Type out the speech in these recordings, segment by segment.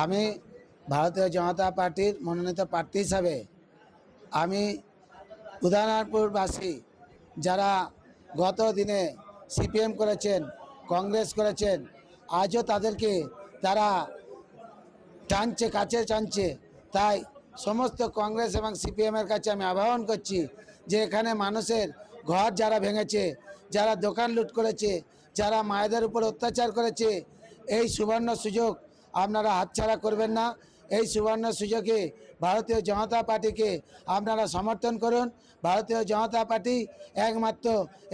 আমি ভারতীয় জনতা পার্টির মনোনীত প্রার্থী হিসাবে আমি উদয়নারায়ণপুরবাসী যারা গত দিনে সিপিএম করেছেন, কংগ্রেস করেছেন, আজও তাদেরকে তারা টানছে, কাছে টানছে। তাই সমস্ত কংগ্রেস এবং সিপিএমের কাছে আমি আহ্বান করছি যে এখানে মানুষের ঘর যারা ভেঙেছে, যারা দোকান লুট করেছে, যারা মায়েদের উপর অত্যাচার করেছে, এই সুবর্ণ সুযোগ আপনারা হাতছাড়া করবেন না। এই সুবর্ণ সুযোগে ভারতীয় জনতা পার্টিকে আপনারা সমর্থন করুন। ভারতীয় জনতা পার্টি একমাত্র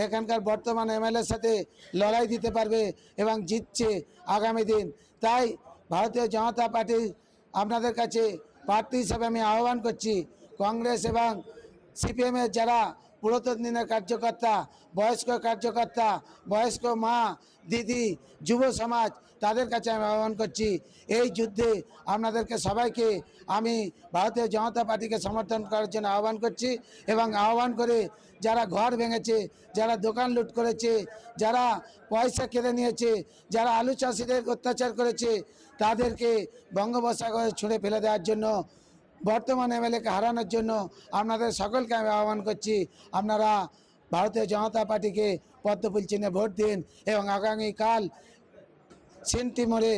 এখানকার বর্তমান এমএলএর সাথে লড়াই দিতে পারবে এবং জিতছে আগামী দিন। তাই ভারতীয় জনতা পার্টি আপনাদের কাছে প্রার্থী হিসাবে আমি আহ্বান করছি। কংগ্রেস এবং সিপিএমের যারা পুরাতন দিনের কার্যকর্তা, বয়স্ক কার্যকর্তা, বয়স্ক মা, দিদি, যুব সমাজ, তাদের কাছে আমি আহ্বান করছি এই যুদ্ধে আপনাদেরকে সবাইকে আমি ভারতীয় জনতা পার্টিকে সমর্থন করার জন্য আহ্বান করছি এবং আহ্বান করে যারা ঘর ভেঙেছে, যারা দোকান লুট করেছে, যারা পয়সা কেড়ে নিয়েছে, যারা আলু চাষিদের অত্যাচার করেছে, তাদেরকে বঙ্গোপসাগরে ছুঁড়ে ফেলে দেওয়ার জন্য, বর্তমান এমএলএকে হারানোর জন্য আপনাদের সকলকে আমি আহ্বান করছি আপনারা ভারতীয় জনতা পার্টিকে পদ্মফুল চিহ্নে ভোট দিন এবং আগামীকাল সেন্টি মোড়ে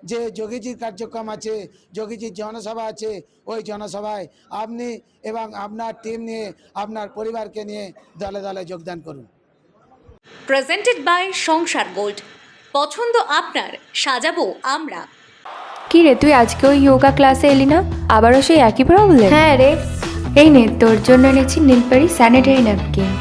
যে যোগীজির কার্যক্রম আছে, যোগীজির জনসভা আছে, ওই জনসভায় আপনি এবং আপনার টিম নিয়ে, আপনার পরিবারকে নিয়ে দলে দলে যোগদান করুন। প্রেজেন্টেড বাই সংসার গোল্ড। পছন্দ আপনার, সাজাবো আমরা। কি রে, তুই আজকে ওই যোগা ক্লাসে এলি না? আবারও সেই একই প্রবলেম? হ্যাঁ রে, এই নে, তোর জন্য এনেছি নীলপরি স্যানিটারি ন্যাপকিন।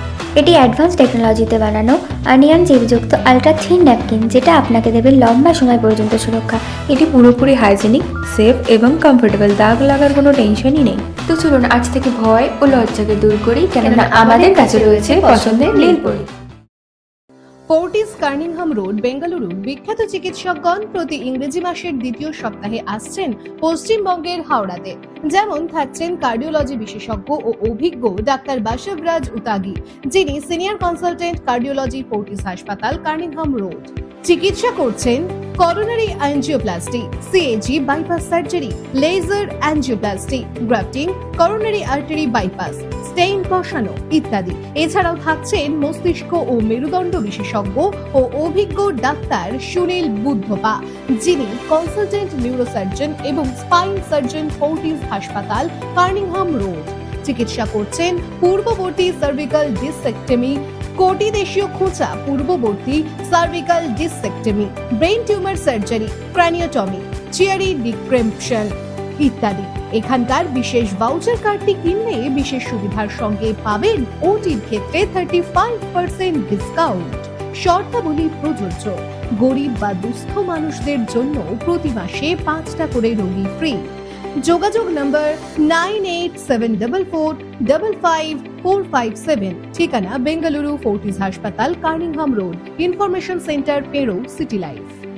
এটি অ্যাডভান্স টেকনোলজিতে বানানো আনিয়ন জেলযুক্ত আলট্রা থিন ন্যাপকিন, যেটা আপনাকে দেবে লম্বা সময় পর্যন্ত সুরক্ষা। এটি পুরোপুরি হাইজেনিক, সেফ এবং কমফোর্টেবল। দাগ লাগার কোনো টেনশনই নেই। তো চলুন আজ থেকে ভয় ও লজ্জাকে দূর করি, কেননা আমাদের কাছে রয়েছে পছন্দের নীলপরি। ফোর্টিস কার্নিংহাম রোড, বেঙ্গালুরুর বিখ্যাত চিকিৎসকগণ প্রতি ইংরেজি মাসের দ্বিতীয় সপ্তাহে আসছেন পশ্চিমবঙ্গের হাওড়াতে। যেমন থাকছেন কার্ডিওলজি বিশেষজ্ঞ ও অভিজ্ঞ ডাক্তার বাসবরাজ উতাগি, যিনি সিনিয়র কনসালটেন্ট কার্ডিওলজি, ফোর্টিস হাসপাতাল, কার্নিংহাম রোড। চিকিৎসা করছেন coronary angioplasty, CAG bypass surgery, laser angioplasty, grafting, coronary artery bypass, stent বসানো ইত্যাদি। এছাড়াও থাকছেন মস্তিষ্ক ও মেরুদণ্ড বিশেষজ্ঞ ও অভিজ্ঞ ডাক্তার সুনীল বুদ্ধপা, যিনি কনসালটেন্ট নিউরোসার্জন এবং স্পাইন সার্জন, ফোর্টিস হাসপাতাল, কার্নিংহাম রোড। চিকিৎসা করছেন পূর্ববর্তী সার্ভিক্যাল ডিসেক্টমি, কোটি দেশীয় খোঁচা পূর্ববর্তী cervical discectomy, brain tumour surgery, craniotomy, Chiari decompression ইত্যাদি। এখানকার বিশেষ ভাউচার কার্ডটি কিনলে বিশেষ সুবিধার সঙ্গে পাবেন ওটির ক্ষেত্রে 35% ডিসকাউন্ট। শর্তাবলী প্রযোজ্য। গরিব বা দুস্থ মানুষদের জন্য প্রতি মাসে 5টা করে রোগী ফ্রি। যোগাযোগ নম্বর 9874455457। ঠিকানা বেঙ্গালুরু, ফোর্টিস হাসপাতাল, কার্নিংহাম রোড। ইনফরমেশন সেন্টার, পেরো, সিটি লাইফ।